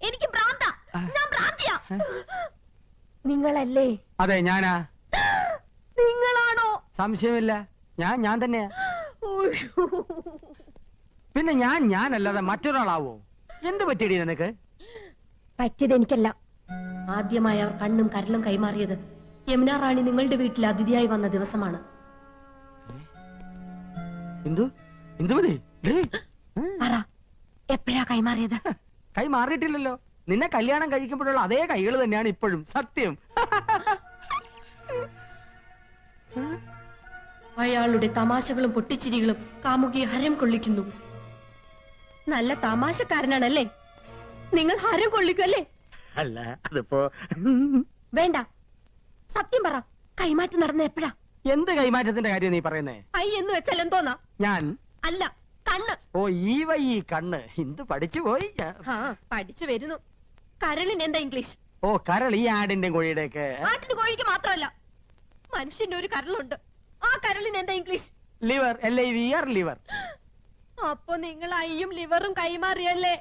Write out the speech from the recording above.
എനിക്ക് ഭ്രാന്താ. ഞാൻ ഭ്രാന്തിയാ. നിങ്ങളല്ലേ? അതെ, ഞാനാ. നിങ്ങളാണോ? സംശയമില്ല, ഞാൻ തന്നെയാ. പിന്നെ ഞാനല്ലാതെ മറ്റൊരാളാവോ? എന്ത് പറ്റിയടി നിനക്ക്? പറ്റിയത് എനിക്കല്ല. ആദ്യമായി അവർ കണ്ണും കരളും കൈമാറിയത് യമുന റാണി നിങ്ങളുടെ വീട്ടിൽ അതിഥിയായി വന്ന ദിവസമാണ്. പറ, എപ്പോഴാ കൈമാറിയത്? കൈ മാറിയിട്ടില്ലല്ലോ. നിന്നെ കല്യാണം കഴിക്കുമ്പോഴുള്ള അതേ കൈകൾ തന്നെയാണ് ഇപ്പോഴും. സത്യം. അയാളുടെ തമാശകളും പൊട്ടിച്ചിരികളും കാമുകിയെ ഹരം കൊള്ളിക്കുന്നു. നല്ല തമാശക്കാരനാണല്ലേ? നിങ്ങൾ ഹരം കൊള്ളിക്കല്ലേ? അല്ല, അതിപ്പോ വേണ്ട, സത്യം പറ. കൈമാറ്റം നടന്ന എപ്പോഴാ? എന്ത് കൈമാറ്റത്തിന്റെ കാര്യം നീ പറയുന്നേ? ഐ എന്ന് വെച്ചാൽ എന്തോന്നാ? ഞാൻ അല്ല, കണ്ണ്. ഓ, ഈ കണ്ണ്. എന്ത് പഠിച്ചു പോയി? പഠിച്ചു വരുന്നു. കരളിന് എന്താ ഇംഗ്ലീഷ്? ഓ, കരൾ. ഈ ആടിന്റെ കോഴിയുടെ ഒക്കെ. ആട്ടിന് കോഴിക്ക് മാത്രമല്ല, മനുഷ്യന്റെ ഒരു കരളുണ്ട്. ആ കരളിന് എന്താ ഇംഗ്ലീഷ്? ലിവർ. LIVR, liver. അപ്പൊ നിങ്ങൾ അയ്യും ലിവറും കൈമാറിയല്ലേ?